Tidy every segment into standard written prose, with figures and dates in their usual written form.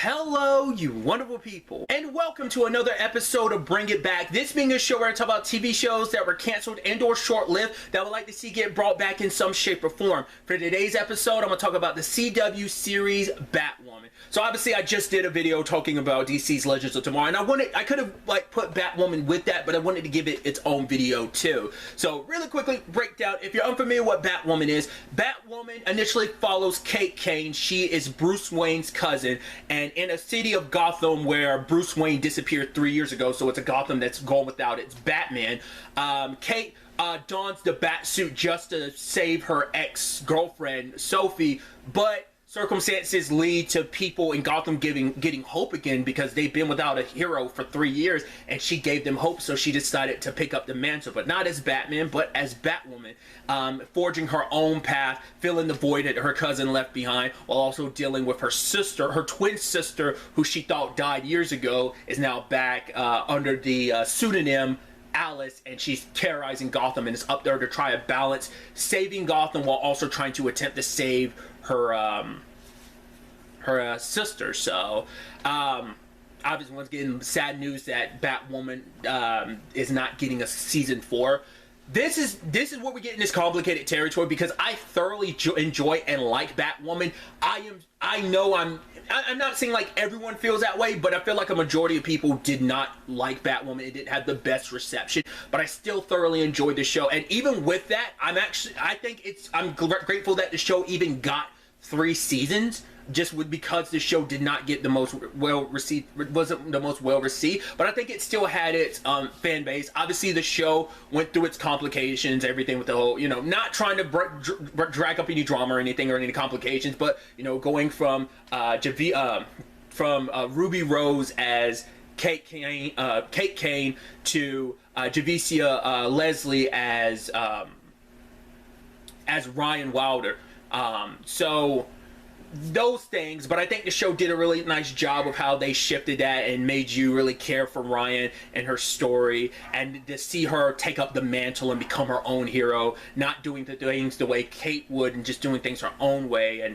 Hello, you wonderful people, and welcome to another episode of Bring It Back. This being a show where I talk about TV shows that were canceled and or short-lived that I would like to see get brought back in some shape or form. For today's episode, I'm going to talk about the CW series Batwoman. So obviously I just did a video talking about DC's Legends of Tomorrow, and I could have put Batwoman with that, but I wanted to give it its own video too. So really quickly breakdown, if you're unfamiliar what Batwoman is, Batwoman initially follows Kate Kane. She is Bruce Wayne's cousin, and in a city of Gotham where Bruce Wayne disappeared 3 years ago, so it's a Gotham that's gone without its Batman, Kate dons the Batsuit just to save her ex-girlfriend, Sophie, but circumstances lead to people in Gotham getting hope again because they've been without a hero for 3 years, and she gave them hope, so she decided to pick up the mantle, but not as Batman, but as Batwoman, forging her own path, filling the void that her cousin left behind, while also dealing with her sister, her twin sister, who she thought died years ago, is now back under the pseudonym Alice, and she's terrorizing Gotham and is up there to try to balance saving Gotham while also trying to attempt to save her sister. So obviously once again, sad news that Batwoman is not getting a season 4. This is where we get in this complicated territory because I thoroughly enjoy and like Batwoman. I'm not saying like everyone feels that way, but I feel like a majority of people did not like Batwoman. It didn't have the best reception, but I still thoroughly enjoyed the show. And even with that, I'm grateful that the show even got 3 seasons, just because the show did not get the most wasn't the most well received, but I think it still had its fan base. Obviously the show went through its complications, everything with the whole, not trying to drag up any drama or anything or any complications, but going from Ruby Rose as Kate Kane to Javicia Leslie as Ryan Wilder. So those things, but I think the show did a really nice job of how they shifted that and made you really care for Ryan and her story, and to see her take up the mantle and become her own hero, not doing the things the way Kate would and just doing things her own way, and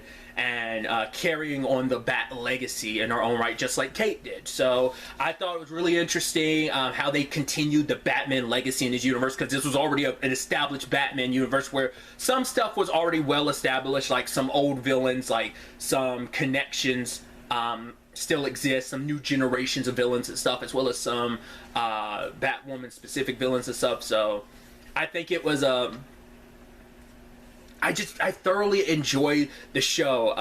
carrying on the Bat legacy in her own right, just like Kate did. So I thought it was really interesting how they continued the Batman legacy in this universe, because this was already an established Batman universe where some stuff was already well established, like some old villains, like some connections still exist, some new generations of villains and stuff, as well as some Batwoman specific villains and stuff. So I think it was I thoroughly enjoyed the show,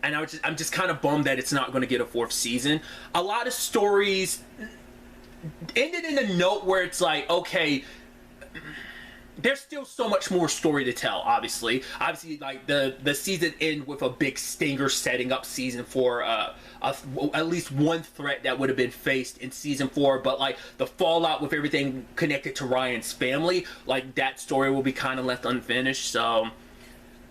and I'm just kind of bummed that it's not going to get a 4th season. A lot of stories ended in a note where it's like, okay, there's still so much more story to tell. Obviously, like the season ended with a big stinger setting up season 4. At least one threat that would have been faced in season 4, but like the fallout with everything connected to Ryan's family, like that story will be kind of left unfinished. So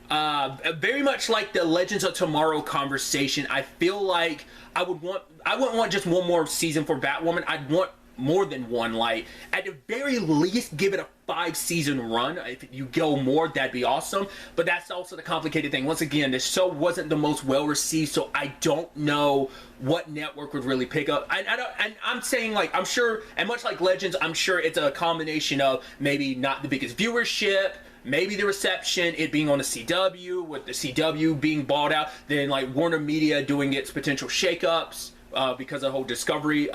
very much like the Legends of Tomorrow conversation, I feel like I wouldn't want just one more season for Batwoman. I'd want more than one. Like at the very least, give it a 5-season run. If you go more, that'd be awesome, but that's also the complicated thing. Once again, this show wasn't the most well received, so I don't know what network would really pick up. And I'm saying, like, I'm sure, and much like Legends, I'm sure it's a combination of maybe not the biggest viewership, maybe the reception, it being on the CW, with the CW being bought out, then like Warner Media doing its potential shakeups because of the whole Discovery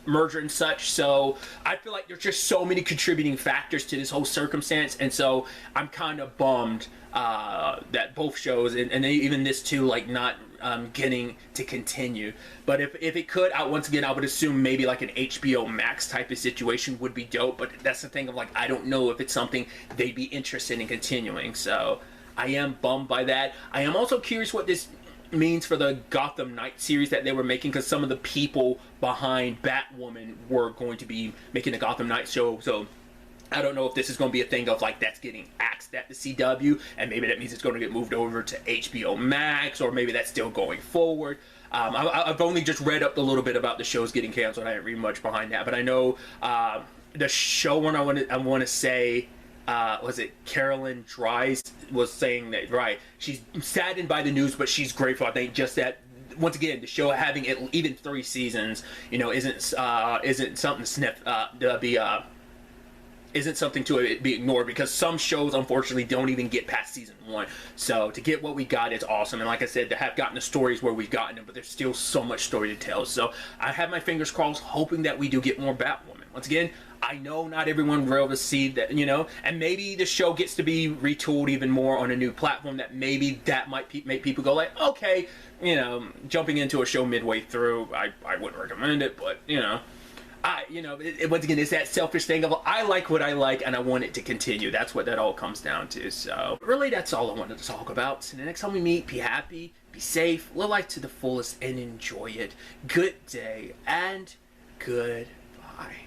merger and such. So I feel like there's just so many contributing factors to this whole circumstance, and so I'm kind of bummed that both shows and even this too, like, not getting to continue. But if it could, once again, I would assume maybe like an HBO Max type of situation would be dope, but that's the thing of, like, I don't know if it's something they'd be interested in continuing. So I am bummed by that. I am also curious what this means for the Gotham Knight series that they were making, because some of the people behind Batwoman were going to be making the Gotham Knight show. So I don't know if this is going to be a thing of like that's getting axed at the CW, and maybe that means it's going to get moved over to HBO Max, or maybe that's still going forward. I've only just read up a little bit about the shows getting canceled. I didn't read much behind that, but I know the showrunner, I want to say, was it Carolyn Dries, was saying that, right, she's saddened by the news, but she's grateful, I think, just that once again, the show having even 3 seasons, you know, isn't something to sniff to be isn't something to be ignored, because some shows unfortunately don't even get past season 1. So to get what we got is awesome, and like I said, to have gotten the stories where we've gotten them, but there's still so much story to tell. So I have my fingers crossed, hoping that we do get more Batwoman. Once again, I know not everyone will be able to see that, you know, and maybe the show gets to be retooled even more on a new platform, that maybe that might make people go like, okay, you know, jumping into a show midway through, I wouldn't recommend it, but, you know, once again, it's that selfish thing of, I like what I like and I want it to continue. That's what that all comes down to. So really, that's all I wanted to talk about. So the next time we meet, be happy, be safe, live life to the fullest, and enjoy it. Good day and goodbye.